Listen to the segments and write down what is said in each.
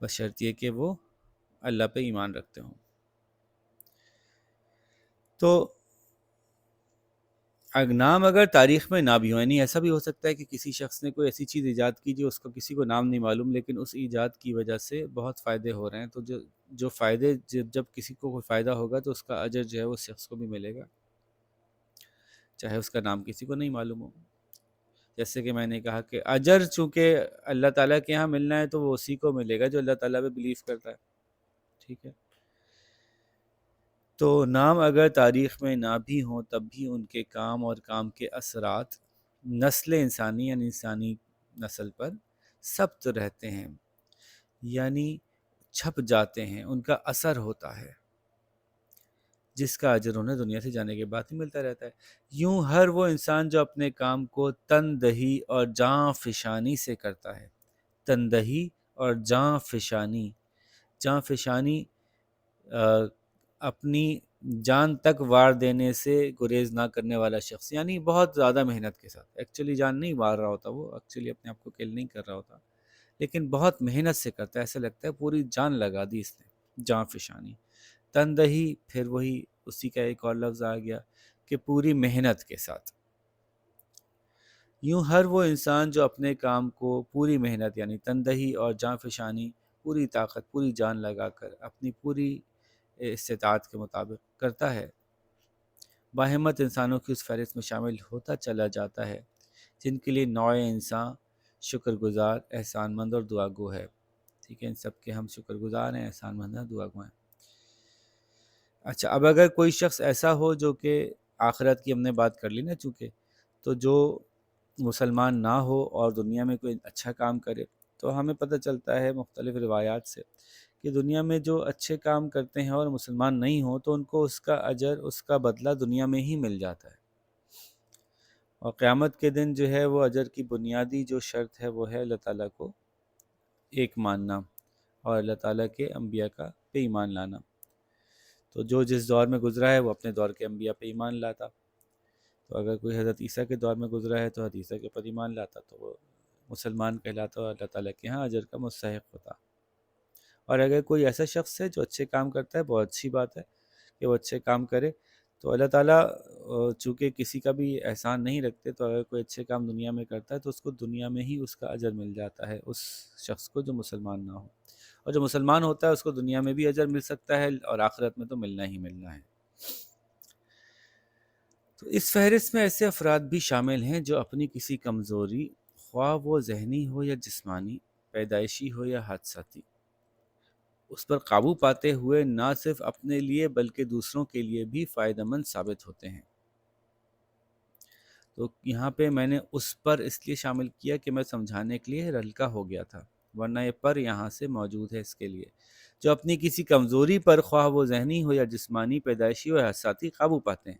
بشرط یہ کہ وہ اللہ پہ ایمان رکھتے ہوں۔ تو نام اگر تاریخ میں نہ بھی ہو، یعنی ایسا بھی ہو سکتا ہے کہ کسی شخص نے کوئی ایسی چیز ایجاد کی جو اس کو کسی کو نام نہیں معلوم، لیکن اس ایجاد کی وجہ سے بہت فائدے ہو رہے ہیں، تو جو فائدے جب کسی کو کوئی فائدہ ہوگا تو اس کا اجر جو ہے وہ شخص کو بھی ملے گا، چاہے اس کا نام کسی کو نہیں معلوم ہو۔ جیسے کہ میں نے کہا کہ اجر چونکہ اللہ تعالیٰ کے یہاں ملنا ہے تو وہ اسی کو ملے گا جو اللہ تعالیٰ پہ بلیو کرتا ہے، ٹھیک ہے۔ تو نام اگر تاریخ میں نہ بھی ہوں تب بھی ان کے کام اور کام کے اثرات نسل انسانی یعنی انسانی نسل پر ثبت رہتے ہیں، یعنی چھپ جاتے ہیں، ان کا اثر ہوتا ہے، جس کا اجر انہیں دنیا سے جانے کے بعد ہی ملتا رہتا ہے۔ یوں ہر وہ انسان جو اپنے کام کو تندہی اور جاں فشانی سے کرتا ہے، تندہی اور جاں فشانی، جاں فشانی اپنی جان تک وار دینے سے گریز نہ کرنے والا شخص، یعنی بہت زیادہ محنت کے ساتھ، ایکچولی جان نہیں مار رہا ہوتا، وہ ایکچولی اپنے آپ کو کل نہیں کر رہا ہوتا، لیکن بہت محنت سے کرتا ہے، ایسا لگتا ہے پوری جان لگا دی اس نے، جاں فشانی۔ تندہی پھر وہی اسی کا ایک اور لفظ آ گیا کہ پوری محنت کے ساتھ۔ یوں ہر وہ انسان جو اپنے کام کو پوری محنت یعنی تندہی اور جاں فشانی، پوری طاقت پوری جان لگا کر اپنی پوری استطاعت کے مطابق کرتا ہے، باہمت انسانوں کی اس فہرست میں شامل ہوتا چلا جاتا ہے جن کے لیے نوع انسان شکر گزار، احسان مند اور دعا گو ہے، ٹھیک ہے۔ ان سب کے ہم شکر گزار ہیں، احسان مند ہیں، دعا گو ہیں۔ اچھا، اب اگر کوئی شخص ایسا ہو جو کہ آخرت کی ہم نے بات کر لی نا چونکہ، تو جو مسلمان نہ ہو اور دنیا میں کوئی اچھا کام کرے، تو ہمیں پتہ چلتا ہے مختلف روایات سے کہ دنیا میں جو اچھے کام کرتے ہیں اور مسلمان نہیں ہوں تو ان کو اس کا اجر، اس کا بدلہ دنیا میں ہی مل جاتا ہے، اور قیامت کے دن جو ہے وہ اجر کی بنیادی جو شرط ہے وہ ہے اللہ تعالیٰ کو ایک ماننا اور اللہ تعالیٰ کے انبیاء کا پہ ایمان لانا۔ تو جو جس دور میں گزرا ہے وہ اپنے دور کے انبیاء پہ ایمان لاتا، تو اگر کوئی حضرت عیسیٰ کے دور میں گزرا ہے تو حضرت عیسیٰ کے پر ایمان لاتا تو وہ مسلمان کہلاتا اور اللہ تعالیٰ کے ہاں اجر کا مستحق ہوتا۔ اور اگر کوئی ایسا شخص ہے جو اچھے کام کرتا ہے، بہت اچھی بات ہے کہ وہ اچھے کام کرے، تو اللہ تعالیٰ چونکہ کسی کا بھی احسان نہیں رکھتے، تو اگر کوئی اچھے کام دنیا میں کرتا ہے تو اس کو دنیا میں ہی اس کا اجر مل جاتا ہے، اس شخص کو جو مسلمان نہ ہو، اور جو مسلمان ہوتا ہے اس کو دنیا میں بھی اجر مل سکتا ہے اور آخرت میں تو ملنا ہی ملنا ہے۔ تو اس فہرست میں ایسے افراد بھی شامل ہیں جو اپنی کسی کمزوری، خواہ وہ ذہنی ہو یا جسمانی، پیدائشی ہو یا حادثاتی، اس پر قابو پاتے ہوئے نہ صرف اپنے لیے بلکہ دوسروں کے لیے بھی فائدہ مند ثابت ہوتے ہیں۔ تو یہاں پہ میں نے اس پر اس لیے شامل کیا کہ میں سمجھانے کے لیے ہلکا ہو گیا تھا، ورنہ یہ پر یہاں سے موجود ہے اس کے لیے، جو اپنی کسی کمزوری پر خواہ وہ ذہنی ہو یا جسمانی، پیدائشی ہو یا حادثاتی قابو پاتے ہیں،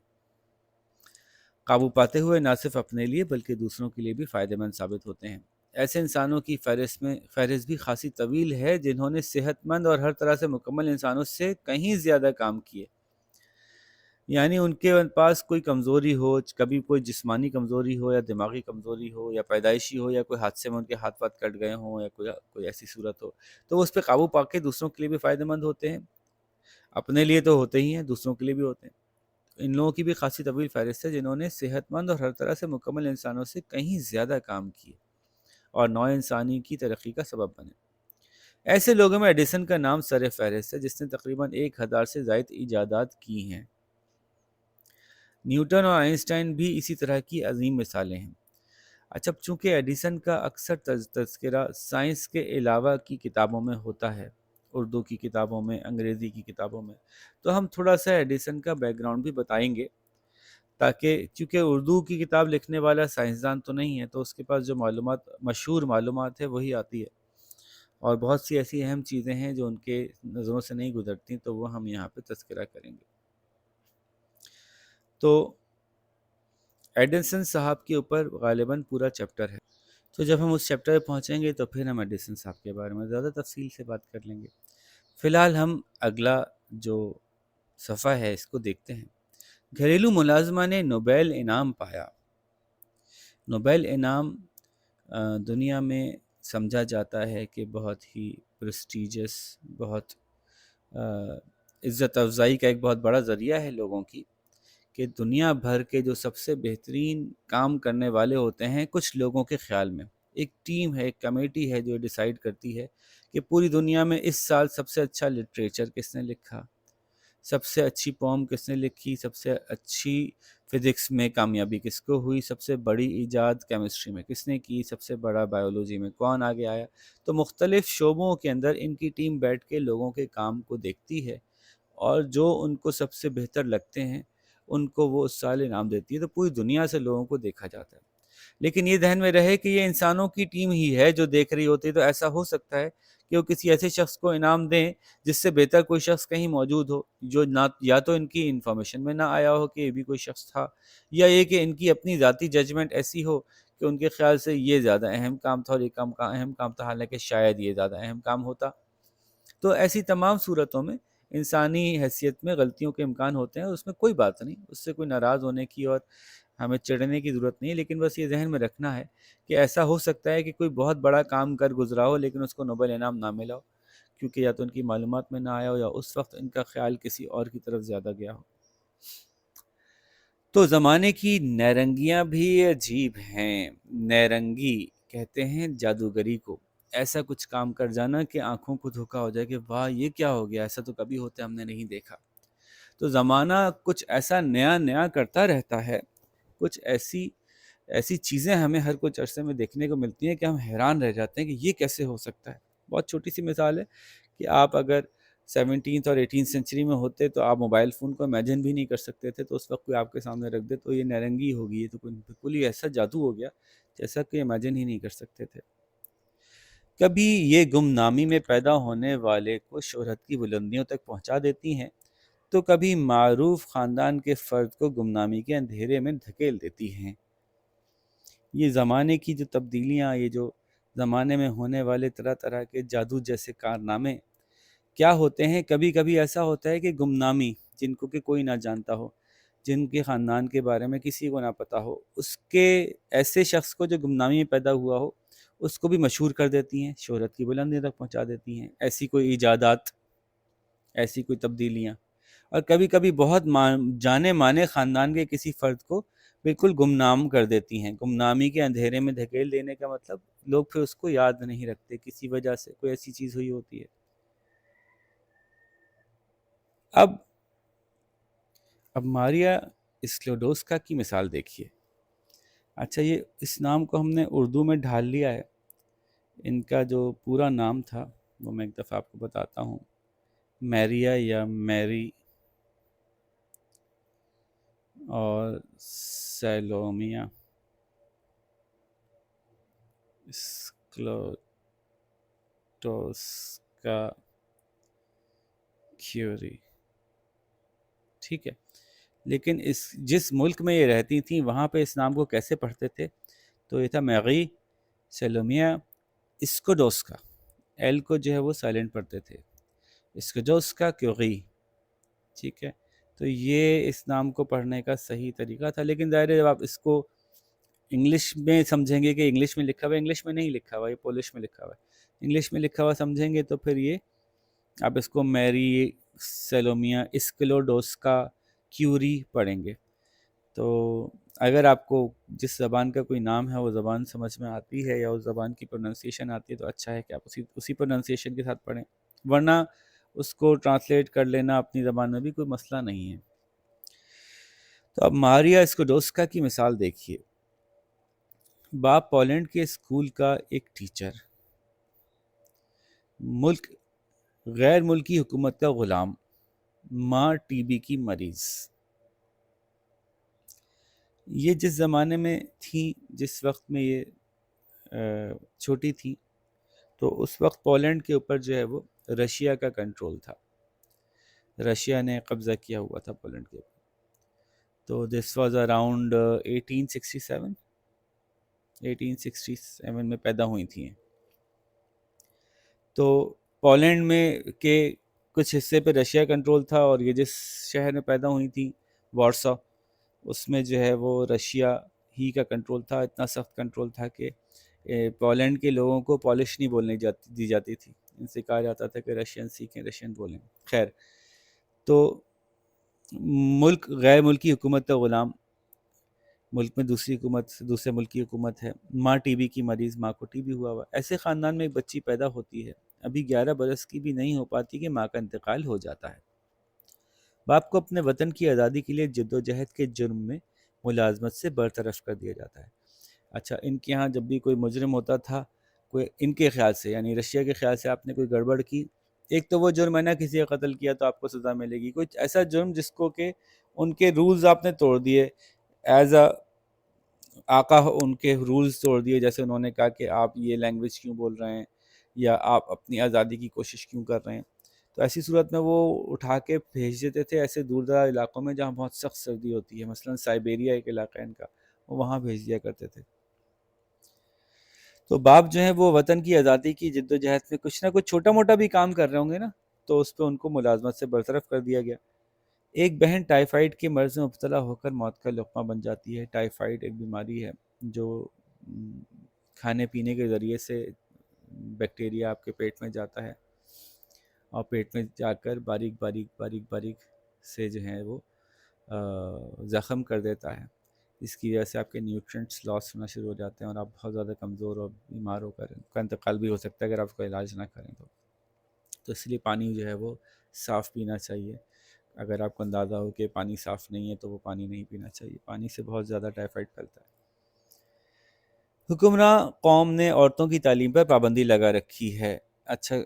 قابو پاتے ہوئے نہ صرف اپنے لیے بلکہ دوسروں کے لیے بھی فائدہ مند ثابت ہوتے ہیں۔ ایسے انسانوں کی فہرست بھی خاصی طویل ہے جنہوں نے صحت مند اور ہر طرح سے مکمل انسانوں سے کہیں زیادہ کام کیے، یعنی ان کے پاس کوئی کمزوری ہو، کبھی کوئی جسمانی کمزوری ہو یا دماغی کمزوری ہو یا پیدائشی ہو یا کوئی حادثے میں ان کے ہاتھ پاؤں کٹ گئے ہوں یا کوئی ایسی صورت ہو، تو وہ اس پہ قابو پا کے دوسروں کے لیے بھی فائدہ مند ہوتے ہیں، اپنے لیے تو ہوتے ہی ہیں، دوسروں کے لیے بھی ہوتے ہیں۔ ان لوگوں کی بھی خاصی طویل فہرست ہے جنہوں نے صحت مند اور ہر طرح سے مکمل انسانوں سے کہیں زیادہ کام کیے اور نوع انسانی کی ترقی کا سبب بنے۔ ایسے لوگوں میں ایڈیسن کا نام سر فہرست ہے، جس نے تقریباً 1000 سے زائد ایجادات کی ہیں۔ نیوٹن اور آئنسٹائن بھی اسی طرح کی عظیم مثالیں ہیں۔ اچھا، چونکہ ایڈیسن کا اکثر تذکرہ سائنس کے علاوہ کی کتابوں میں ہوتا ہے، اردو کی کتابوں میں، انگریزی کی کتابوں میں، تو ہم تھوڑا سا ایڈیسن کا بیک گراؤنڈ بھی بتائیں گے، تاکہ چونکہ اردو کی کتاب لکھنے والا سائنسدان تو نہیں ہے، تو اس کے پاس جو مشہور معلومات ہے وہی آتی ہے، اور بہت سی ایسی اہم چیزیں ہیں جو ان کے نظروں سے نہیں گزرتی، تو وہ ہم یہاں پہ تذکرہ کریں گے۔ تو ایڈیسن صاحب کے اوپر غالباً پورا چیپٹر ہے، تو جب ہم اس چیپٹر پہ پہنچیں گے تو پھر ہم ایڈیسن صاحب کے بارے میں زیادہ تفصیل سے بات کر لیں گے۔ فی الحال ہم اگلا جو صفحہ ہے اس کو دیکھتے ہیں۔ گھریلو ملازمہ نے نوبیل انعام پایا۔ نوبیل انعام دنیا میں سمجھا جاتا ہے کہ بہت ہی پریسٹیجس، بہت عزت افزائی کا ایک بہت بڑا ذریعہ ہے لوگوں کی، کہ دنیا بھر کے جو سب سے بہترین کام کرنے والے ہوتے ہیں کچھ لوگوں کے خیال میں، ایک ٹیم ہے، ایک کمیٹی ہے جو ڈیسائیڈ کرتی ہے کہ پوری دنیا میں اس سال سب سے اچھا لٹریچر کس نے لکھا، سب سے اچھی پوم کس نے لکھی، سب سے اچھی فزکس میں کامیابی کس کو ہوئی، سب سے بڑی ایجاد کیمسٹری میں کس نے کی، سب سے بڑا بایولوجی میں کون آگے آیا۔ تو مختلف شعبوں کے اندر ان کی ٹیم بیٹھ کے لوگوں کے کام کو دیکھتی ہے، اور جو ان کو سب سے بہتر لگتے ہیں ان کو وہ اس سال انعام دیتی ہے۔ تو پوری دنیا سے لوگوں کو دیکھا جاتا ہے، لیکن یہ ذہن میں رہے کہ یہ انسانوں کی ٹیم ہی ہے جو دیکھ رہی ہوتی ہے، تو ایسا ہو سکتا ہے کہ وہ کسی ایسے شخص کو انعام دیں جس سے بہتر کوئی شخص کہیں موجود ہو، جو نہ یا تو ان کی انفارمیشن میں نہ آیا ہو کہ یہ بھی کوئی شخص تھا، یا یہ کہ ان کی اپنی ذاتی ججمنٹ ایسی ہو کہ ان کے خیال سے یہ زیادہ اہم کام تھا اور یہ کم اہم کام تھا، حالانکہ شاید یہ زیادہ اہم کام ہوتا۔ تو ایسی تمام صورتوں میں انسانی حیثیت میں غلطیوں کے امکان ہوتے ہیں، اس میں کوئی بات نہیں، اس سے کوئی ناراض ہونے کی اور ہمیں چڑھنے کی ضرورت نہیں ہے، لیکن بس یہ ذہن میں رکھنا ہے کہ ایسا ہو سکتا ہے کہ کوئی بہت بڑا کام کر گزرا ہو لیکن اس کو نوبل انعام نہ ملا ہو، کیونکہ یا تو ان کی معلومات میں نہ آیا ہو یا اس وقت ان کا خیال کسی اور کی طرف زیادہ گیا ہو۔ تو زمانے کی نیرنگیاں بھی عجیب ہیں۔ نیرنگی کہتے ہیں جادوگری کو، ایسا کچھ کام کر جانا کہ آنکھوں کو دھوکا ہو جائے کہ واہ یہ کیا ہو گیا، ایسا تو کبھی ہوتے ہم نے نہیں دیکھا۔ تو زمانہ کچھ ایسا نیا نیا کرتا رہتا ہے، کچھ ایسی چیزیں ہمیں ہر کچھ عرصے میں دیکھنے کو ملتی ہیں کہ ہم حیران رہ جاتے ہیں کہ یہ کیسے ہو سکتا ہے۔ بہت چھوٹی سی مثال ہے کہ آپ اگر 17 اور 18 سینچری میں ہوتے تو آپ موبائل فون کو امیجن بھی نہیں کر سکتے تھے، تو اس وقت کوئی آپ کے سامنے رکھ دے تو یہ نیرنگی ہوگی، یہ تو بالکل ہی ایسا جادو ہو گیا جیسا کہ امیجن ہی نہیں کر سکتے تھے۔ کبھی یہ گمنامی میں پیدا ہونے والے کو شہرت کی بلندیوں تک پہنچا دیتی ہیں، تو کبھی معروف خاندان کے فرد کو گمنامی کے اندھیرے میں دھکیل دیتی ہیں۔ یہ زمانے کی جو تبدیلیاں، یہ جو زمانے میں ہونے والے طرح طرح کے جادو جیسے کارنامے کیا ہوتے ہیں، کبھی کبھی ایسا ہوتا ہے کہ گمنامی جن کو کہ کوئی نہ جانتا ہو، جن کے خاندان کے بارے میں کسی کو نہ پتہ ہو، اس کے ایسے شخص کو جو گمنامی میں پیدا ہوا ہو اس کو بھی مشہور کر دیتی ہیں، شہرت کی بلندی تک پہنچا دیتی ہیں، ایسی کوئی ایجادات، ایسی کوئی تبدیلیاں۔ اور کبھی کبھی بہت جانے مانے خاندان کے کسی فرد کو بالکل گمنام کر دیتی ہیں۔ گمنامی کے اندھیرے میں دھکیل دینے کا مطلب لوگ پھر اس کو یاد نہیں رکھتے، کسی وجہ سے کوئی ایسی چیز ہوئی ہوتی ہے۔ اب ماریا اسکلوڈوسکا کی مثال دیکھیے۔ اچھا، یہ اس نام کو ہم نے اردو میں ڈھال لیا ہے، ان کا جو پورا نام تھا وہ میں ایک دفعہ آپ کو بتاتا ہوں۔ میریا یا میری اور سیلومیا اسکلوڈوسکا کیوری، ٹھیک ہے۔ لیکن جس ملک میں یہ رہتی تھیں وہاں پہ اس نام کو کیسے پڑھتے تھے؟ تو یہ تھا میری سیلومیا اسکوڈوسکا، ایل کو جو ہے وہ سائلنٹ پڑھتے تھے، اسکوڈوسکا کیوری، ٹھیک ہے۔ تو یہ اس نام کو پڑھنے کا صحیح طریقہ تھا، لیکن ظاہر ہے جب آپ اس کو انگلش میں سمجھیں گے کہ انگلش میں لکھا ہوا ہے، انگلش میں نہیں لکھا ہوا، یہ پولش میں لکھا ہوا ہے، انگلش میں لکھا ہوا سمجھیں گے تو پھر یہ آپ اس کو میری سیلومیا اسکلوڈوسکا کیوری پڑھیں گے۔ تو اگر آپ کو جس زبان کا کوئی نام ہے وہ زبان سمجھ میں آتی ہے یا اس زبان کی پروننسیشن آتی ہے تو اچھا ہے کہ آپ اسی پروننسیشن کے ساتھ پڑھیں، ورنہ اس کو ٹرانسلیٹ کر لینا اپنی زبان میں بھی کوئی مسئلہ نہیں ہے۔ تو اب ماریا اسکوڈوسکا کی مثال دیکھیے۔ باپ پولینڈ کے اسکول کا ایک ٹیچر، ملک غیر ملکی حکومت کا غلام، ماں ٹی بی کی مریض۔ یہ جس زمانے میں تھی، جس وقت میں یہ چھوٹی تھی، تو اس وقت پولینڈ کے اوپر جو ہے وہ رشیا کا کنٹرول تھا، رشیا نے قبضہ کیا ہوا تھا پولینڈ کے اوپر۔ تو دس واز اراؤنڈ 1867 میں پیدا ہوئی تھیں۔ تو پولینڈ میں کے کچھ حصے پہ رشیا کنٹرول تھا، اور یہ جس شہر میں پیدا ہوئی تھیں وارسا، اس میں جو ہے وہ رشیا ہی کا کنٹرول تھا، اتنا سخت کنٹرول تھا کہ پولینڈ کے لوگوں کو پولش نہیں بولنے دی جاتی تھی، ان سے کہا جاتا تھا کہ رشین سیکھیں، رشین بولیں. خیر، تو ملک غیر ملکی حکومت کا غلام، ملک میں دوسرے ملک کی حکومت ہے. ماں ٹی بی کی مریض، ماں کو ٹی بی ہوا ایسے خاندان میں ایک بچی پیدا ہوتی ہے، ابھی 11 برس کی بھی نہیں ہو پاتی کہ ماں کا انتقال ہو جاتا ہے. باپ کو اپنے وطن کی آزادی کے لیے جد و جہد کے جرم میں ملازمت سے برطرف کر دیا جاتا ہے. اچھا، ان کے ہاں جب بھی کوئی مجرم ہوتا تھا، کوئی ان کے خیال سے یعنی رشیا کے خیال سے آپ نے کوئی گڑبڑ کی، ایک تو وہ جرم ہے نا، کسی کا قتل کیا تو آپ کو سزا ملے گی. کوئی ایسا جرم جس کو کہ ان کے رولز آپ نے توڑ دیے، ایز اے آقا ان کے رولز توڑ دیے، جیسے انہوں نے کہا کہ آپ یہ لینگویج کیوں بول رہے ہیں، یا آپ اپنی آزادی کی کوشش کیوں کر رہے ہیں. تو ایسی صورت میں وہ اٹھا کے بھیج دیتے تھے ایسے دور دراز علاقوں میں جہاں بہت سخت سردی ہوتی ہے، مثلا سائبیریا ایک علاقہ ہے ان کا، وہ وہاں بھیج دیا کرتے تھے. تو باپ جو ہیں وہ وطن کی آزادی کی جد و جہد میں کچھ نہ کچھ چھوٹا موٹا بھی کام کر رہے ہوں گے نا، تو اس پہ ان کو ملازمت سے برطرف کر دیا گیا. ایک بہن ٹائیفائڈ کے مرض میں مبتلا ہو کر موت کا لقمہ بن جاتی ہے. ٹائیفائڈ ایک بیماری ہے جو کھانے پینے کے ذریعے سے بیکٹیریا آپ کے پیٹ میں جاتا ہے، اور پیٹ میں جا کر باریک باریک باریک باریک سے جو ہیں وہ زخم کر دیتا ہے. اس کی وجہ سے آپ کے نیوٹرینٹس لاس ہونا شروع ہو جاتے ہیں، اور آپ بہت زیادہ کمزور اور بیمار ہو کر کا انتقال بھی ہو سکتا ہے اگر آپ کا علاج نہ کریں تو اس لیے پانی جو ہے وہ صاف پینا چاہیے. اگر آپ کو اندازہ ہو کہ پانی صاف نہیں ہے تو وہ پانی نہیں پینا چاہیے، پانی سے بہت زیادہ ٹائیفائڈ پھیلتا ہے. حکمراں قوم نے عورتوں کی تعلیم پر پابندی لگا رکھی ہے. اچھا،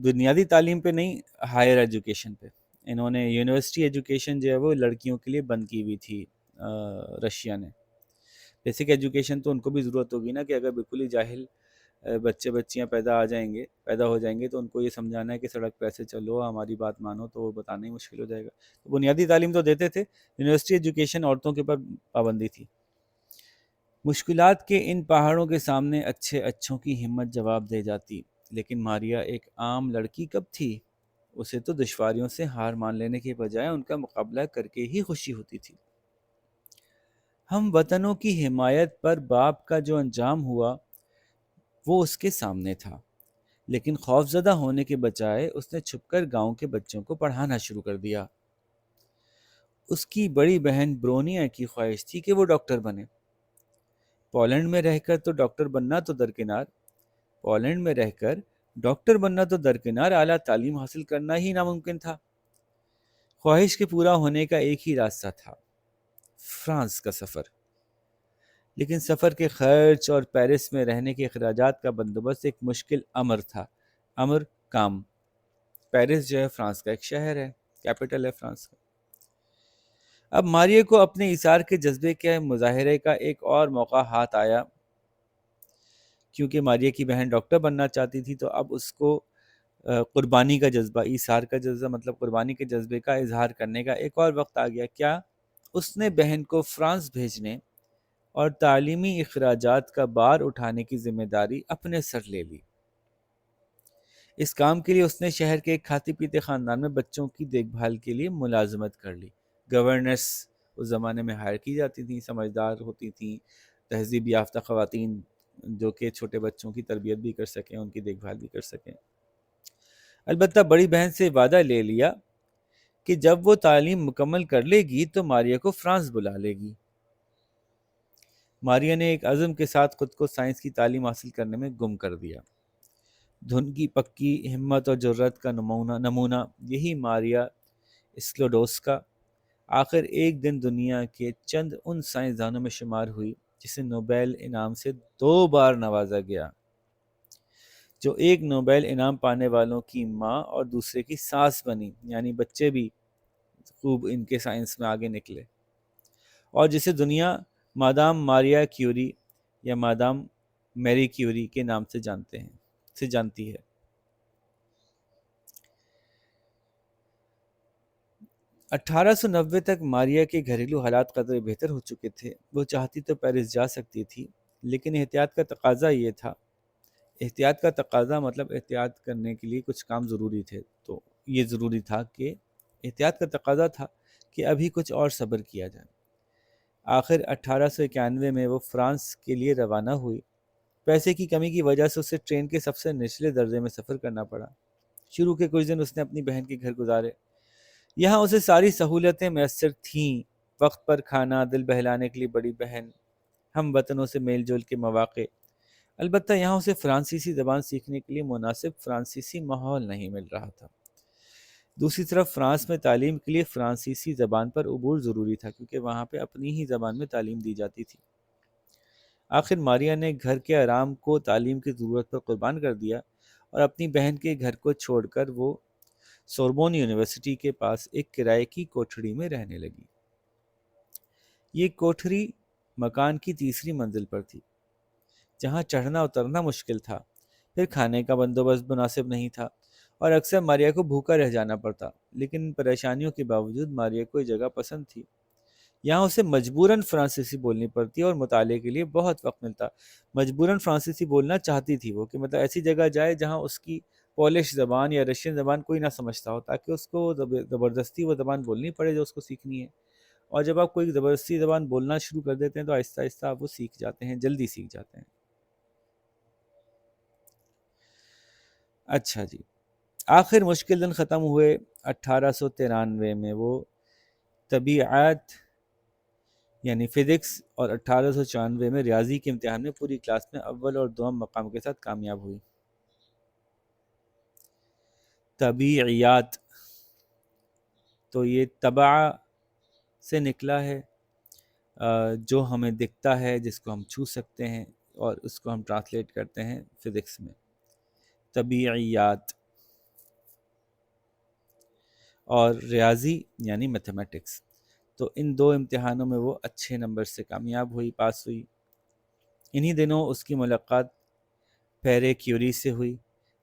بنیادی تعلیم پہ نہیں، ہائر ایجوکیشن پہ. انہوں نے یونیورسٹی ایجوکیشن جو ہے وہ لڑکیوں کے لیے بند کی ہوئی تھی رشیا نے. بیسک ایجوکیشن تو ان کو بھی ضرورت ہوگی نا، کہ اگر بالکل ہی جاہل بچے بچیاں پیدا ہو جائیں گے تو ان کو یہ سمجھانا ہے کہ سڑک پہ ایسے چلو، ہماری بات مانو، تو وہ بتانا ہی مشکل ہو جائے گا. تو بنیادی تعلیم تو دیتے تھے، یونیورسٹی ایجوکیشن عورتوں کے اوپر پابندی تھی. مشکلات کے ان پہاڑوں کے سامنے اچھوں کی ہمت جواب دے جاتی. لیکن ماریا ایک عام لڑکی کب تھی؟ اسے تو دشواریوں سے ہار مان لینے کے بجائے ان کا مقابلہ کر کے ہی خوشی ہوتی تھی. ہم وطنوں کی حمایت پر باپ کا جو انجام ہوا وہ اس کے سامنے تھا، لیکن خوفزدہ ہونے کے بجائے اس نے چھپ کر گاؤں کے بچوں کو پڑھانا شروع کر دیا. اس کی بڑی بہن برونیا کی خواہش تھی کہ وہ ڈاکٹر بنے. پولینڈ میں رہ کر تو ڈاکٹر بننا تو درکنار اعلیٰ تعلیم حاصل کرنا ہی ناممکن تھا. خواہش کے پورا ہونے کا ایک ہی راستہ تھا، فرانس کا سفر. لیکن سفر کے خرچ اور پیرس میں رہنے کے اخراجات کا بندوبست ایک مشکل کام. پیرس جو ہے فرانس کا ایک شہر ہے، کیپٹل ہے فرانس کا. اب ماریہ کو اپنے ایثار کے جذبے کے مظاہرے کا ایک اور موقع ہاتھ آیا. کیونکہ ماریہ کی بہن ڈاکٹر بننا چاہتی تھی تو اب اس کو قربانی کا جذبہ، ایثار کا جذبہ مطلب قربانی کے جذبے کا اظہار کرنے کا ایک اور وقت آ گیا. کیا؟ اس نے بہن کو فرانس بھیجنے اور تعلیمی اخراجات کا بار اٹھانے کی ذمہ داری اپنے سر لے لی. اس کام کے لیے اس نے شہر کے ایک کھاتے پیتے خاندان میں بچوں کی دیکھ بھال کے لیے ملازمت کر لی. گورننس اس زمانے میں ہائر کی جاتی تھیں، سمجھدار ہوتی تھیں، تہذیب یافتہ خواتین جو کہ چھوٹے بچوں کی تربیت بھی کر سکیں، ان کی دیکھ بھال بھی کر سکیں. البتہ بڑی بہن سے وعدہ لے لیا کہ جب وہ تعلیم مکمل کر لے گی تو ماریہ کو فرانس بلا لے گی. ماریہ نے ایک عزم کے ساتھ خود کو سائنس کی تعلیم حاصل کرنے میں گم کر دیا. دھن کی پکی ہمت اور جرات کا نمونہ یہی ماریہ اسکلوڈوسکا آخر ایک دن دنیا کے چند ان سائنسدانوں میں شمار ہوئی جسے نوبیل انعام سے 2 بار نوازا گیا، جو ایک نوبیل انعام پانے والوں کی ماں اور دوسرے کی ساس بنی. یعنی بچے بھی خوب ان کے سائنس میں آگے نکلے، اور جسے دنیا مادام ماریا کیوری یا مادام میری کیوری کے نام سے جانتی ہے. اٹھارہ سو 90 تک ماریہ کے گھریلو حالات قدرے بہتر ہو چکے تھے. وہ چاہتی تو پیرس جا سکتی تھی، لیکن احتیاط کا تقاضا یہ تھا. احتیاط کا تقاضا مطلب احتیاط کرنے کے لیے کچھ کام ضروری تھے. تو یہ ضروری تھا کہ احتیاط کا تقاضا تھا کہ ابھی کچھ اور صبر کیا جائے. آخر 1891 میں وہ فرانس کے لیے روانہ ہوئی. پیسے کی کمی کی وجہ سے اسے ٹرین کے سب سے نچلے درجے میں سفر کرنا پڑا۔ شروع کے کچھ دن اس نے اپنی بہن کے گھر گزارے۔ یہاں اسے ساری سہولتیں میسر تھیں، وقت پر کھانا، دل بہلانے کے لیے بڑی بہن، ہم وطنوں سے میل جول کے مواقع۔ البتہ یہاں اسے فرانسیسی زبان سیکھنے کے لیے مناسب فرانسیسی ماحول نہیں مل رہا تھا۔ دوسری طرف فرانس میں تعلیم کے لیے فرانسیسی زبان پر عبور ضروری تھا، کیونکہ وہاں پہ اپنی ہی زبان میں تعلیم دی جاتی تھی۔ آخر ماریا نے گھر کے آرام کو تعلیم کی ضرورت پر قربان کر دیا اور اپنی بہن کے گھر کو چھوڑ کر وہ سوربون یونیورسٹی کے پاس ایک کرائے کی کوٹھڑی میں رہنے لگی۔ یہ کوٹھڑی مکان کی تیسری منزل پر تھی، جہاں چڑھنا اترنا مشکل تھا، پھر کھانے کا بندوبست مناسب نہیں تھا اور اکثر ماریا کو بھوکا رہ جانا پڑتا، لیکن ان پریشانیوں کے باوجود ماریا کو یہ جگہ پسند تھی۔ یہاں اسے مجبوراً فرانسیسی بولنی پڑتی اور مطالعے کے لیے بہت وقت ملتا۔ مجبوراً فرانسیسی بولنا چاہتی تھی وہ، کہ مطلب ایسی جگہ جائے جہاں اس کی پولش زبان یا رشین زبان کوئی نہ سمجھتا ہو، تاکہ اس کو زبردستی وہ زبان بولنی پڑے جو اس کو سیکھنی ہے۔ اور جب آپ کوئی زبردستی زبان بولنا شروع کر دیتے ہیں تو آہستہ آہستہ آپ وہ سیکھ جاتے ہیں، جلدی سیکھ جاتے ہیں۔ اچھا جی، آخر مشکل دن ختم ہوئے۔ 1893 میں وہ طبیعت یعنی فزکس اور 1894 میں ریاضی کے امتحان میں پوری کلاس میں اول اور دوم مقام کے ساتھ کامیاب ہوئی۔ طبیعیات تو یہ طبع سے نکلا ہے، جو ہمیں دکھتا ہے، جس کو ہم چھو سکتے ہیں، اور اس کو ہم ٹرانسلیٹ کرتے ہیں فزکس میں طبیعیات، اور ریاضی یعنی میتھمیٹکس۔ تو ان دو امتحانوں میں وہ اچھے نمبر سے کامیاب ہوئی، پاس ہوئی۔ انہی دنوں اس کی ملاقات پیرے کیوری سے ہوئی۔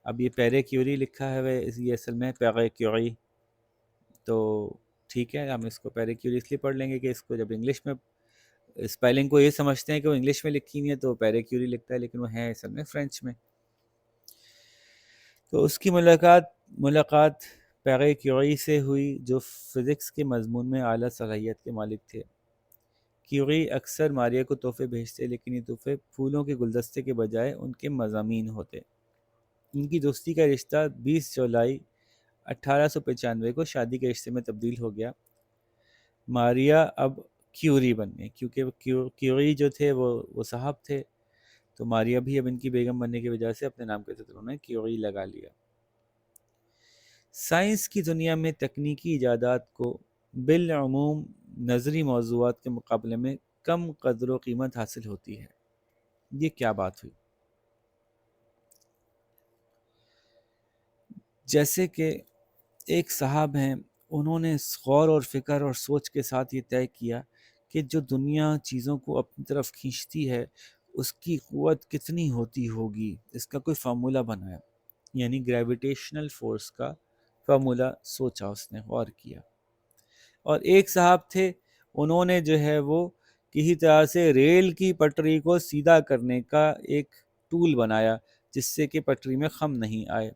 اب یہ پیرے کیوری لکھا ہے یہ اصل میں پیرے کیوری، تو ٹھیک ہے، ہم اس کو پیرے کیوری اس لیے پڑھ لیں گے کہ اس کو جب انگلش میں اسپیلنگ کو یہ سمجھتے ہیں کہ وہ انگلش میں لکھی ہوئی ہے تو پیرے کیوری لکھتا ہے، لیکن وہ ہے اصل میں فرینچ میں۔ تو اس کی ملاقات پیرے کیوری سے ہوئی، جو فزکس کے مضمون میں اعلیٰ صلاحیت کے مالک تھے۔ کیوری اکثر ماریا کو تحفے بھیجتے، لیکن یہ تحفے پھولوں کے گلدستے کے بجائے ان کے مضامین ہوتے۔ ان کی دوستی کا رشتہ 20 جولائی 1895 کو شادی کے رشتے میں تبدیل ہو گیا۔ ماریا اب کیوری بن گئی، کیونکہ کیوری جو تھے وہ صاحب تھے، تو ماریا بھی اب ان کی بیگم بننے کی وجہ سے اپنے نام کے ساتھ انہوں نے کیوری لگا لیا۔ سائنس کی دنیا میں تکنیکی ایجادات کو بالعموم نظری موضوعات کے مقابلے میں کم قدر و قیمت حاصل ہوتی ہے۔ یہ کیا بات ہوئی؟ جیسے کہ ایک صاحب ہیں، انہوں نے غور اور فکر اور سوچ کے ساتھ یہ طے کیا کہ جو دنیا چیزوں کو اپنی طرف کھینچتی ہے اس کی قوت کتنی ہوتی ہوگی، اس کا کوئی فارمولہ بنایا، یعنی گریویٹیشنل فورس کا فارمولہ سوچا، اس نے غور کیا۔ اور ایک صاحب تھے، انہوں نے جو ہے وہ کسی طرح سے ریل کی پٹری کو سیدھا کرنے کا ایک ٹول بنایا جس سے کہ پٹری میں خم نہیں آئے۔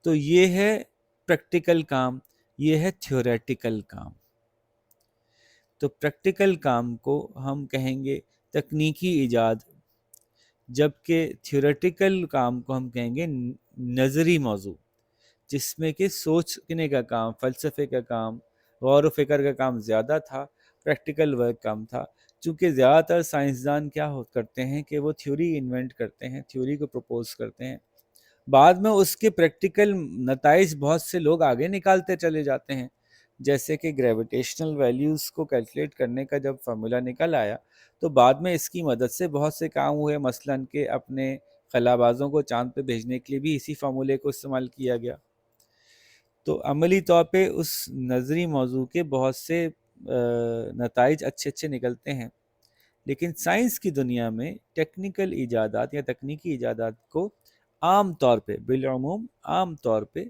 تو یہ ہے پریکٹیکل کام، یہ ہے تھیوریٹیکل کام۔ تو پریکٹیکل کام کو ہم کہیں گے تکنیکی ایجاد، جبکہ تھیوریٹیکل کام کو ہم کہیں گے نظری موضوع، جس میں کہ سوچنے کا کام، فلسفے کا کام، غور و فکر کا کام زیادہ تھا، پریکٹیکل ورک کم تھا۔ چونکہ زیادہ تر سائنسدان کیا کرتے ہیں کہ وہ تھیوری انوینٹ کرتے ہیں، تھیوری کو پروپوز کرتے ہیں، بعد میں اس کے پریکٹیکل نتائج بہت سے لوگ آگے نکالتے چلے جاتے ہیں۔ جیسے کہ گریویٹیشنل ویلیوز کو کیلکولیٹ کرنے کا جب فارمولہ نکل آیا تو بعد میں اس کی مدد سے بہت سے کام ہوئے، مثلاً کہ اپنے خلابازوں کو چاند پہ بھیجنے کے لیے بھی اسی فارمولے کو استعمال کیا گیا۔ تو عملی طور پہ اس نظری موضوع کے بہت سے نتائج اچھے نکلتے ہیں، لیکن سائنس کی دنیا میں ٹیکنیکل ایجادات یا تکنیکی ایجادات کو عام طور پہ بالعموم عام طور پہ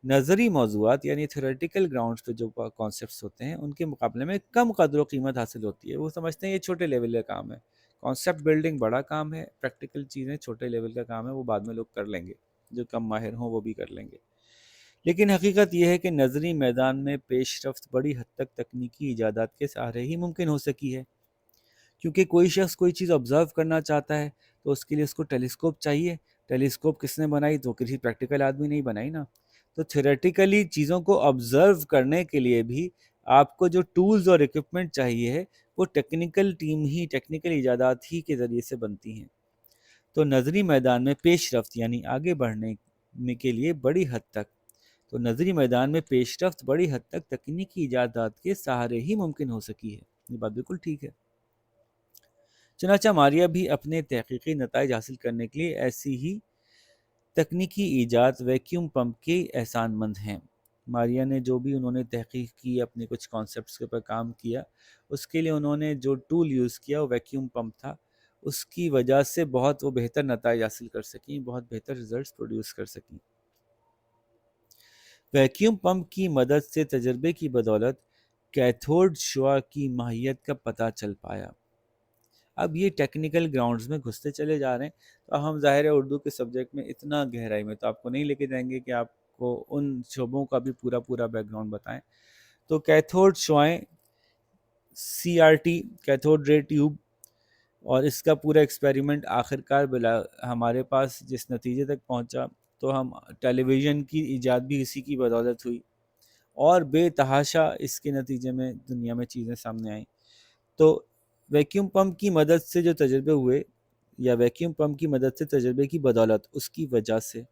نظری موضوعات یعنی تھیوریٹیکل گراؤنڈز پہ جو کانسیپٹس ہوتے ہیں ان کے مقابلے میں کم قدر و قیمت حاصل ہوتی ہے۔ وہ سمجھتے ہیں یہ چھوٹے لیول کا کام ہے، کانسیپٹ بلڈنگ بڑا کام ہے، پریکٹیکل چیزیں چھوٹے لیول کا کام ہے، وہ بعد میں لوگ کر لیں گے، جو کم ماہر ہوں وہ بھی کر لیں گے۔ لیکن حقیقت یہ ہے کہ نظری میدان میں پیش رفت بڑی حد تک تکنیکی ایجادات کے سہارے ہی ممکن ہو سکی ہے، کیونکہ کوئی شخص کوئی چیز آبزرو کرنا چاہتا ہے تو اس کے لیے اس کو ٹیلیسکوپ چاہیے. ٹیلیسکوپ کس نے بنائی؟ تو کسی پریکٹیکل آدمی نہیں بنائی نا. تو تھیوریٹیکلی چیزوں کو آبزرو کرنے کے لیے بھی آپ کو جو ٹولز اور اکوپمنٹ چاہیے ہے وہ ٹیکنیکل ٹیم ہی، ٹیکنیکل ایجادات ہی کے ذریعے سے بنتی ہیں. تو نظری میدان میں پیش رفت یعنی آگے بڑھنے کے لیے بڑی حد تک، تو نظری میدان میں پیش رفت بڑی حد تک تکنیکی ایجادات کے سہارے ہی ممکن ہو سکی ہے. یہ بات بالکل ٹھیک ہے. چنانچہ ماریا بھی اپنے تحقیقی نتائج حاصل کرنے کے لیے ایسی ہی تکنیکی ایجاد ویکیوم پمپ کے احسان مند ہیں. ماریا نے جو بھی انہوں نے تحقیق کی، اپنے کچھ کانسیپٹس کے اوپر کام کیا، اس کے لیے انہوں نے جو ٹول یوز کیا وہ ویکیوم پمپ تھا. اس کی وجہ سے بہت وہ بہتر نتائج حاصل کر سکیں، بہت بہتر ریزلٹس پروڈیوس کر سکیں. ویکیوم پمپ کی مدد سے تجربے کی بدولت کیتھوڈ شعاع کی ماہیت کا پتہ چل پایا. اب یہ ٹیکنیکل گراؤنڈز میں گھستے چلے جا رہے ہیں. تو ہم ظاہر ہے اردو کے سبجیکٹ میں اتنا گہرائی میں تو آپ کو نہیں لے کے جائیں گے کہ آپ کو ان شعبوں کا بھی پورا بیک گراؤنڈ بتائیں. تو کیتھوڈ شعاعیں، C R T cathode ray tube, اور اس کا پورا ایکسپیریمنٹ آخرکار ہمارے پاس جس نتیجے تک پہنچا، تو ہم ٹیلی ویژن کی ایجاد بھی اسی کی بدولت ہوئی، اور بے تحاشا اس کے نتیجے میں دنیا میں چیزیں سامنے آئیں. تو ویکیوم پمپ کی مدد سے جو تجربے ہوئے، یا ویکیوم پمپ کی مدد سے تجربے کی بدولت، اس کی وجہ سے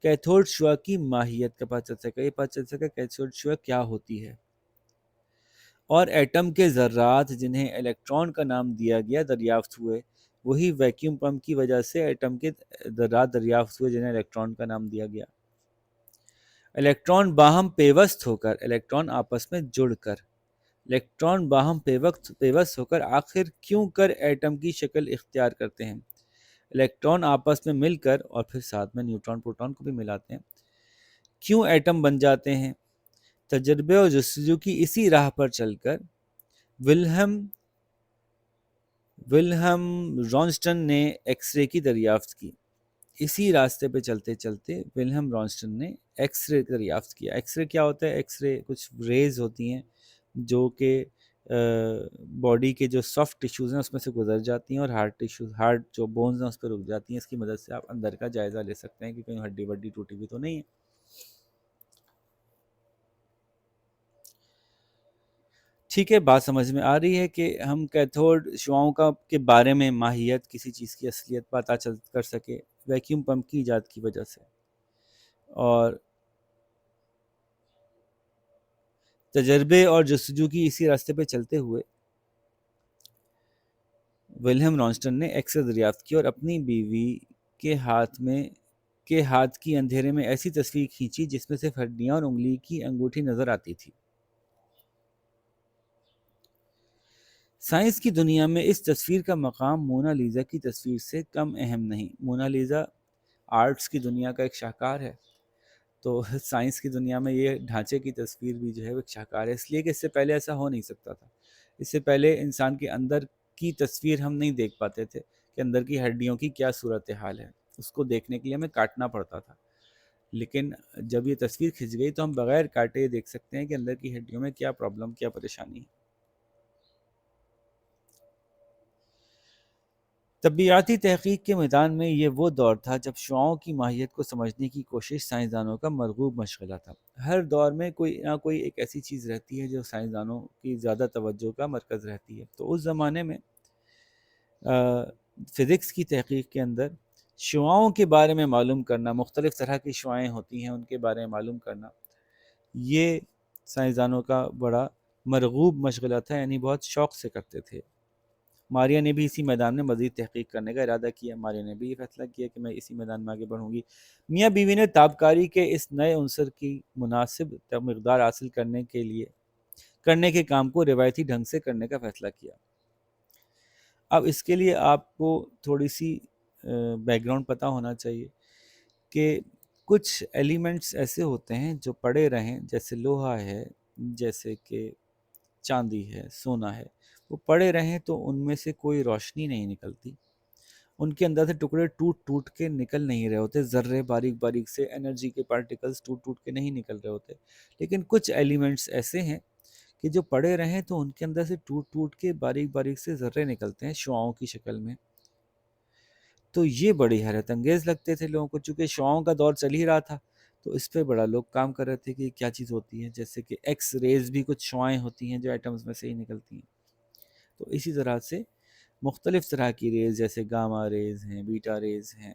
کیتھوڈ شعاع کی ماہیت کا پتہ چل سکا. یہ پتہ چل سکا کیتھوڈ شعاع کیا ہوتی ہے. اور ایٹم کے ذرات جنہیں الیکٹران کا نام دیا گیا دریافت ہوئے. وہی ویکیوم پمپ کی وجہ سے ایٹم کے ذرات دریافت ہوئے جنہیں الیکٹران کا نام دیا گیا. الیکٹران باہم پیوست ہو کر، الیکٹران آپس میں جڑ کر، الیکٹران باہم پیوست ہو کر آخر کیوں کر ایٹم کی شکل اختیار کرتے ہیں. الیکٹران آپس میں مل کر، اور پھر ساتھ میں نیوٹران پروٹون کو بھی ملاتے ہیں، کیوں ایٹم بن جاتے ہیں. تجربے اور جستجو کی اسی راہ پر چل کر ولہم رانسٹن نے ایکس رے کی دریافت کی. اسی راستے پہ چلتے چلتے ولہم رانسٹن نے ایکس رے دریافت کیا. ایکس رے کیا ہوتا ہے؟ ایکس رے کچھ ریز ہوتی ہیں جو کہ باڈی کے جو سافٹ ٹیشوز ہیں اس میں سے گزر جاتی ہیں، اور ہارٹ جو بونز ہیں اس پہ رک جاتی ہیں. اس کی مدد سے آپ اندر کا جائزہ لے سکتے ہیں کہ کہیں ہڈی وڈی ٹوٹی ہوئی تو نہیں ہے. ٹھیک ہے، بات سمجھ میں آ رہی ہے کہ ہم کیتھوڈ شعاؤں کے بارے میں ماہیت، کسی چیز کی اصلیت پتہ کر سکے ویکیوم پمپ کی ایجاد کی وجہ سے. اور تجربے اور جستجو کی اسی راستے پہ چلتے ہوئے ولہم رانسٹن نے ایکس رے دریافت کی، اور اپنی بیوی کے ہاتھ کی اندھیرے میں ایسی تصویر کھینچی جس میں صرف ہڈیاں اور انگلی کی انگوٹھی نظر آتی تھی. سائنس کی دنیا میں اس تصویر کا مقام مونا لیزا کی تصویر سے کم اہم نہیں. مونا لیزا آرٹس کی دنیا کا ایک شاہکار ہے، تو سائنس کی دنیا میں یہ ڈھانچے کی تصویر بھی جو ہے وہ ایک شاہکار ہے، اس لیے کہ اس سے پہلے ایسا ہو نہیں سکتا تھا. اس سے پہلے انسان کے اندر کی تصویر ہم نہیں دیکھ پاتے تھے کہ اندر کی ہڈیوں کی کیا صورتحال ہے. اس کو دیکھنے کے لیے ہمیں کاٹنا پڑتا تھا. لیکن جب یہ تصویر کھنچ گئی تو ہم بغیر کاٹے دیکھ سکتے ہیں کہ اندر کی ہڈیوں میں کیا پرابلم، کیا پریشانی ہے. طبیعیاتی تحقیق کے میدان میں یہ وہ دور تھا جب شعاؤں کی ماہیت کو سمجھنے کی کوشش سائنسدانوں کا مرغوب مشغلہ تھا. ہر دور میں کوئی نہ کوئی ایک ایسی چیز رہتی ہے جو سائنسدانوں کی زیادہ توجہ کا مرکز رہتی ہے. تو اس زمانے میں فزکس کی تحقیق کے اندر شعاؤں کے بارے میں معلوم کرنا، مختلف طرح کی شعائیں ہوتی ہیں ان کے بارے میں معلوم کرنا، یہ سائنسدانوں کا بڑا مرغوب مشغلہ تھا، یعنی بہت شوق سے کرتے تھے. ماریا نے بھی اسی میدان میں مزید تحقیق کرنے کا ارادہ کیا. ماریا نے بھی یہ فیصلہ کیا کہ میں اسی میدان میں آگے بڑھوں گی. میاں بیوی نے تابکاری کے اس نئے عنصر کی مناسب مقدار حاصل کرنے کے کام کو روایتی ڈھنگ سے کرنے کا فیصلہ کیا. اب اس کے لیے آپ کو تھوڑی سی بیک گراؤنڈ پتہ ہونا چاہیے کہ کچھ ایلیمنٹس ایسے ہوتے ہیں جو پڑے رہیں، جیسے لوہا ہے، جیسے کہ چاندی ہے، سونا ہے، وہ پڑے رہیں تو ان میں سے کوئی روشنی نہیں نکلتی. ان کے اندر سے ٹکڑے ٹوٹ کے نکل نہیں رہے ہوتے، ذرے باریک باریک سے انرجی کے پارٹیکلز ٹوٹ کے نہیں نکل رہے ہوتے. لیکن کچھ ایلیمنٹس ایسے ہیں کہ جو پڑے رہیں تو ان کے اندر سے ٹوٹ ٹوٹ کے باریک باریک سے ذرے نکلتے ہیں شعاؤں کی شکل میں. تو یہ بڑی حیرت انگیز لگتے تھے لوگوں کو، چونکہ شعاؤں کا دور چل ہی رہا تھا تو اس پہ بڑا لوگ کام کر رہے تھے کہ کیا چیز ہوتی ہے. جیسے کہ ایکس ریز بھی کچھ شعائیں ہوتی ہیں جو ایٹمز میں سے ہی نکلتی ہیں. تو اسی طرح سے مختلف طرح کی ریز جیسے گاما ریز ہیں، بیٹا ریز ہیں،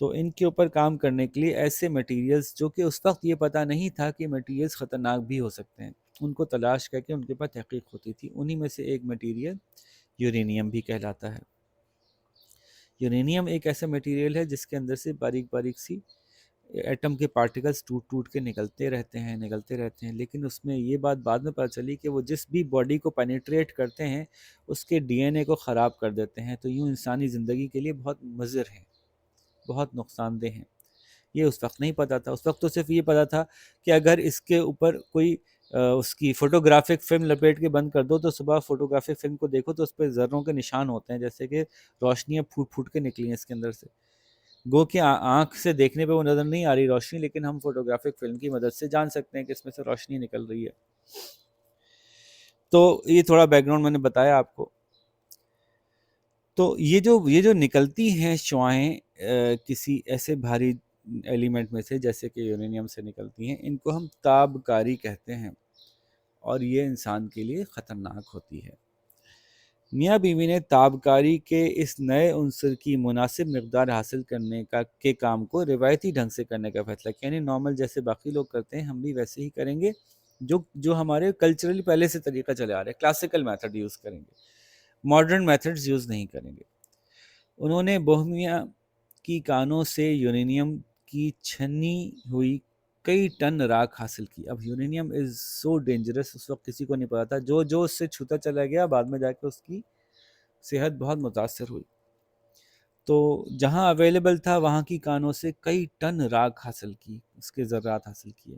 تو ان کے اوپر کام کرنے کے لیے ایسے میٹیریلز جو کہ اس وقت یہ پتہ نہیں تھا کہ میٹیریلز خطرناک بھی ہو سکتے ہیں، ان کو تلاش کر کے ان کے پاس تحقیق ہوتی تھی. انہی میں سے ایک میٹیریل یورینیم بھی کہلاتا ہے. یورینیم ایک ایسا میٹیریل ہے جس کے اندر سے باریک باریک سی ایٹم کے پارٹیکلز ٹوٹ ٹوٹ کے نکلتے رہتے ہیں، لیکن اس میں یہ بات بعد میں پتہ چلی کہ وہ جس بھی باڈی کو پینیٹریٹ کرتے ہیں اس کے ڈی این اے کو خراب کر دیتے ہیں. تو یوں انسانی زندگی کے لیے بہت مضر ہیں، بہت نقصان دہ ہیں. یہ اس وقت نہیں پتہ تھا. اس وقت تو صرف یہ پتہ تھا کہ اگر اس کے اوپر کوئی اس کی فوٹوگرافک فلم لپیٹ کے بند کر دو تو صبح فوٹوگرافک فلم کو دیکھو تو اس پہ ذروں کے نشان ہوتے ہیں، جیسے کہ روشنیاں پھوٹ پھوٹ کے نکلی ہیں اس کے اندر سے. گو کہ آنکھ سے دیکھنے پہ وہ نظر نہیں آ رہی روشنی، لیکن ہم فوٹوگرافک فلم کی مدد سے جان سکتے ہیں کہ اس میں سے روشنی نکل رہی ہے. تو یہ تھوڑا بیک گراؤنڈ میں نے بتایا آپ کو. تو یہ جو نکلتی ہیں شعائیں کسی ایسے بھاری ایلیمنٹ میں سے جیسے کہ یورینیم سے نکلتی ہیں، ان کو ہم تابکاری کہتے ہیں اور یہ انسان کے لیے خطرناک ہوتی ہے. میاں بیوی نے تابکاری کے اس نئے عنصر کی مناسب مقدار حاصل کرنے کے کام کو روایتی ڈھنگ سے کرنے کا فیصلہ کیا. یعنی نارمل جیسے باقی لوگ کرتے ہیں ہم بھی ویسے ہی کریں گے جو ہمارے کلچرلی پہلے سے طریقہ چلے آ رہے ہیں. کلاسیکل میتھڈ یوز کریں گے، ماڈرن میتھڈز یوز نہیں کریں گے. انہوں نے بوہمیا کی کانوں سے یورینیم کی چھنی ہوئی کئی ٹن راکھ حاصل کی. اب یورینیم از سو ڈینجرس، اس وقت کسی کو نہیں پتا تھا. جو اس سے چھوتا چلا گیا بعد میں جا کے اس کی صحت بہت متاثر ہوئی. تو جہاں اویلیبل تھا وہاں کی کانوں سے کئی ٹن راکھ حاصل کی، اس کے ذرات حاصل کیے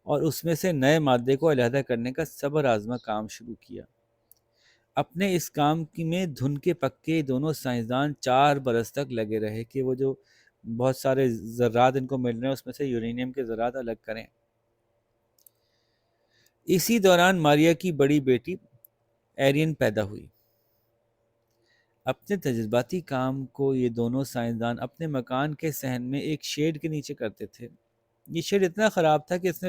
اور اس میں سے نئے مادے کو علیحدہ کرنے کا صبر آزما کام شروع کیا. اپنے اس کام میں دھن کے پکے دونوں سائنسدان 4 برس تک لگے رہے کہ وہ جو بہت سارے ذرات ان کو مل رہے ہیں اس میں سے یورینیم کے ذرات الگ کریں. اسی دوران ماریا کی بڑی بیٹی ایرین پیدا ہوئی. اپنے تجرباتی کام کو یہ دونوں سائنسدان اپنے مکان کے صحن میں ایک شیڈ کے نیچے کرتے تھے. یہ شیڈ اتنا خراب تھا کہ اس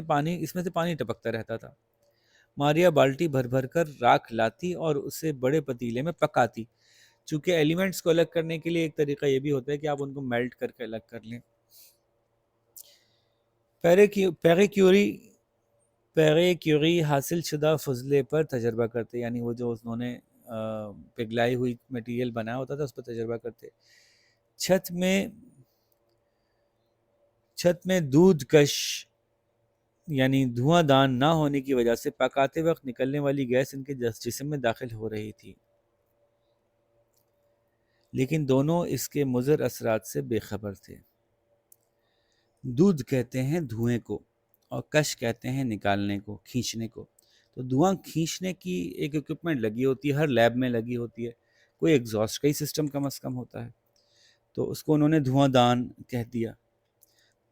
میں سے پانی ٹپکتا رہتا تھا. ماریا بالٹی بھر بھر کر راکھ لاتی اور اسے بڑے پتیلے میں پکاتی. چونکہ ایلیمنٹس کو الگ کرنے کے لیے ایک طریقہ یہ بھی ہوتا ہے کہ آپ ان کو میلٹ کر کے الگ کر لیں. پیغے کیوری حاصل شدہ فضلے پر تجربہ کرتے، یعنی وہ جو انہوں نے پگھلائی ہوئی میٹیریل بنایا ہوتا تھا اس پر تجربہ کرتے. چھت میں دودھ کش یعنی دھواں دان نہ ہونے کی وجہ سے پکاتے وقت نکلنے والی گیس ان کے جسم میں داخل ہو رہی تھی، لیکن دونوں اس کے مضر اثرات سے بے خبر تھے. دودھ کہتے ہیں دھوئیں کو اور کش کہتے ہیں نکالنے کو، کھینچنے کو. تو دھواں کھینچنے کی ایک اکوپمنٹ لگی ہوتی ہے، ہر لیب میں لگی ہوتی ہے، کوئی ایگزاسٹ کا ہی سسٹم کم از کم ہوتا ہے، تو اس کو انہوں نے دھواں دان کہہ دیا.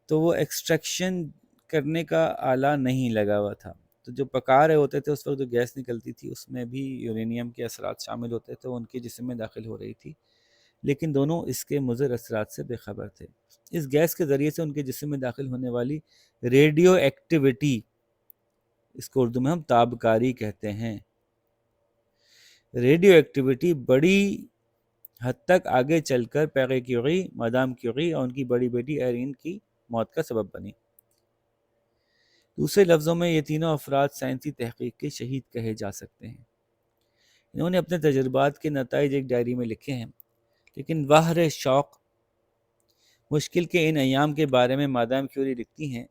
تو وہ ایکسٹریکشن کرنے کا آلہ نہیں لگا ہوا تھا. تو جو پکا رہے ہوتے تھے اس وقت جو گیس نکلتی تھی اس میں بھی یورینیم کے اثرات شامل ہوتے تھے، وہ ان کے جسم میں داخل ہو رہی تھی، لیکن دونوں اس کے مضر اثرات سے بے خبر تھے. اس گیس کے ذریعے سے ان کے جسم میں داخل ہونے والی ریڈیو ایکٹیویٹی، اس کو اردو میں ہم تابکاری کہتے ہیں، ریڈیو ایکٹیویٹی بڑی حد تک آگے چل کر پیغے کیوری، مادام کیوری اور ان کی بڑی بیٹی ایرین کی موت کا سبب بنی. دوسرے لفظوں میں یہ تینوں افراد سائنسی تحقیق کے شہید کہے جا سکتے ہیں. انہوں نے اپنے تجربات کے نتائج ایک ڈائری میں لکھے ہیں، لیکن بحر شوق مشکل کے ان ایام کے بارے میں مادام کیوری لکھتی ہیں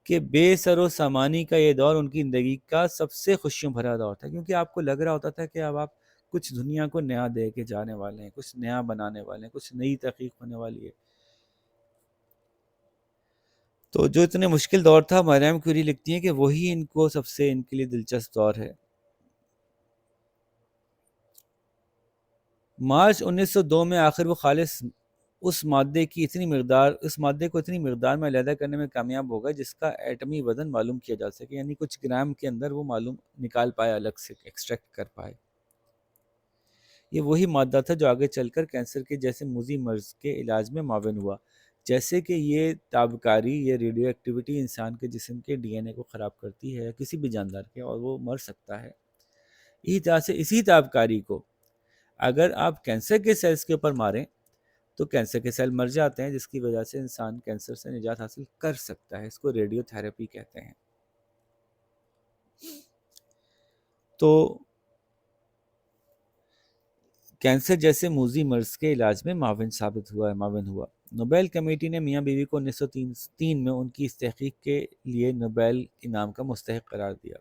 کہ بے سر و سامانی کا یہ دور ان کی زندگی کا سب سے خوشیوں بھرا دور تھا، کیونکہ آپ کو لگ رہا ہوتا تھا کہ اب آپ کچھ دنیا کو نیا دے کے جانے والے ہیں، کچھ نیا بنانے والے ہیں، کچھ نئی تحقیق ہونے والی ہے. تو جو اتنے مشکل دور تھا، مادام کیوری لکھتی ہیں کہ وہی ان کو سب سے ان کے لیے دلچسپ دور ہے. مارچ 1902 میں آخر وہ خالص اس مادے کو اتنی مقدار میں علیحدہ کرنے میں کامیاب ہوگا جس کا ایٹمی وزن معلوم کیا جا سکے، یعنی کچھ گرام کے اندر وہ معلوم نکال پائے، الگ سے ایکسٹریکٹ کر پائے۔ یہ وہی مادہ تھا جو آگے چل کر کینسر کے جیسے موذی مرض کے علاج میں معاون ہوا، جیسے کہ یہ تابکاری، یہ ریڈیو ایکٹیویٹی انسان کے جسم کے ڈی این اے کو خراب کرتی ہے، کسی بھی جاندار کے، اور وہ مر سکتا ہے۔ اسی طرح سے اسی تابکاری کو اگر آپ کینسر کے سیلز کے اوپر ماریں تو کینسر کے سیل مر جاتے ہیں، جس کی وجہ سے انسان کینسر سے نجات حاصل کر سکتا ہے۔ اس کو ریڈیو تھراپی کہتے ہیں۔ تو کینسر جیسے موذی مرض کے علاج میں معاون ہوا۔ نوبیل کمیٹی نے میاں بیوی کو 1903 میں ان کی اس تحقیق کے لیے نوبیل انعام کا مستحق قرار دیا۔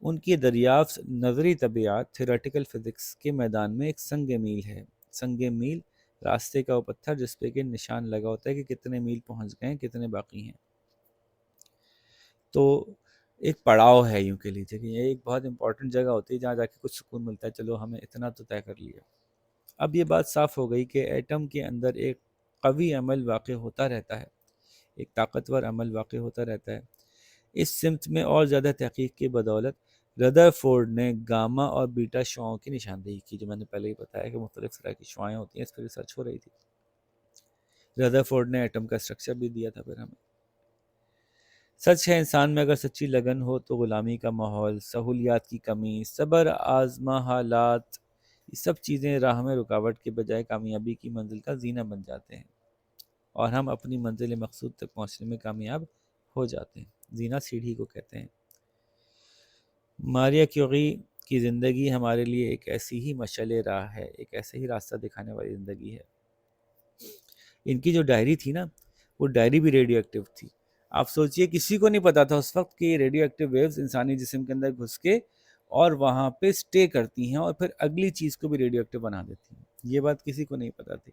ان کی دریافت نظری طبیعیات تھیوریٹیکل فزکس کے میدان میں ایک سنگ میل ہے۔ سنگ میل راستے کا وہ پتھر جس پہ کہ نشان لگا ہوتا ہے کہ کتنے میل پہنچ گئے ہیں، کتنے باقی ہیں۔ تو ایک پڑاؤ ہے، یوں کہ لیجیے کہ یہ ایک بہت امپورٹنٹ جگہ ہوتی ہے جہاں جا کے کچھ سکون ملتا ہے، چلو ہمیں اتنا تو طے کر لیا۔ اب یہ بات صاف ہو گئی کہ ایٹم کے اندر ایک قوی عمل واقع ہوتا رہتا ہے، ایک طاقتور عمل واقع ہوتا رہتا ہے۔ اس سمت میں اور زیادہ تحقیق کی بدولت ردرفورڈ نے گاما اور بیٹا شعاؤں کی نشاندہی کی، جو میں نے پہلے ہی بتایا کہ مختلف طرح کی شعائیں ہوتی ہیں، اس پر ریسرچ ہو رہی تھی۔ ردرفورڈ نے ایٹم کا اسٹرکچر بھی دیا تھا پھر ہمیں۔ سچ ہے انسان میں اگر سچی لگن ہو تو غلامی کا ماحول، سہولیات کی کمی، صبر آزما حالات، یہ سب چیزیں راہ میں رکاوٹ کے بجائے کامیابی کی منزل کا زینہ بن جاتے ہیں، اور ہم اپنی منزل مقصود تک پہنچنے میں کامیاب ہو جاتے ہیں۔ زینہ سیڑھی کو کہتے ہیں۔ ماریا کیوری کی زندگی ہمارے لیے ایک ایسی ہی مشعل راہ ہے، ایک ایسے ہی راستہ دکھانے والی زندگی ہے۔ ان کی جو ڈائری تھی نا، وہ ڈائری بھی ریڈیو ایکٹیو تھی۔ آپ سوچئے کسی کو نہیں پتا تھا اس وقت کہ یہ ریڈیو ایکٹیو ویوز انسانی جسم کے اندر گھس کے اور وہاں پہ سٹے کرتی ہیں اور پھر اگلی چیز کو بھی ریڈیو ایکٹیو بنا دیتی ہیں۔ یہ بات کسی کو نہیں پتا تھی۔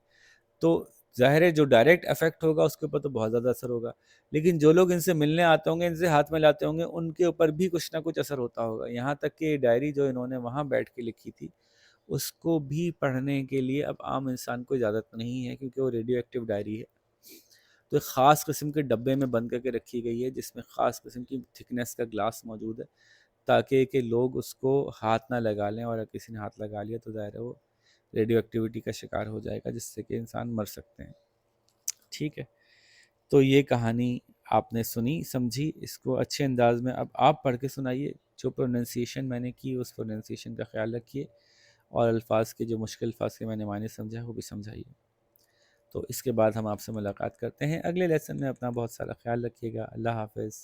تو ظاہر ہے جو ڈائریکٹ افیکٹ ہوگا اس کے اوپر تو بہت زیادہ اثر ہوگا، لیکن جو لوگ ان سے ملنے آتے ہوں گے، ان سے ہاتھ ملاتے ہوں گے، ان کے اوپر بھی کچھ نہ کچھ اثر ہوتا ہوگا۔ یہاں تک کہ ڈائری جو انہوں نے وہاں بیٹھ کے لکھی تھی، اس کو بھی پڑھنے کے لیے اب عام انسان کو اجازت نہیں ہے، کیونکہ وہ ریڈیو ایکٹیو ڈائری ہے۔ تو ایک خاص قسم کے ڈبے میں بند کر کے رکھی گئی ہے، جس میں خاص قسم کی تھکنیس کا گلاس موجود ہے، تاکہ کہ لوگ اس کو ہاتھ نہ لگا لیں، اور اگر کسی نے ہاتھ لگا لیا تو ظاہر ہے وہ ریڈیو ایکٹیویٹی کا شکار ہو جائے گا، جس سے کہ انسان مر سکتے ہیں۔ ٹھیک ہے، تو یہ کہانی آپ نے سنی، سمجھی، اس کو اچھے انداز میں اب آپ پڑھ کے سنائیے۔ جو پروننسیشن میں نے کی اس پروننسیشن کا خیال رکھیے، اور الفاظ کے جو مشکل الفاظ کے میں نے معنی سمجھا وہ بھی سمجھائیے۔ تو اس کے بعد ہم آپ سے ملاقات کرتے ہیں اگلے لیسن میں۔ اپنا بہت سارا خیال رکھیے گا۔ اللہ حافظ۔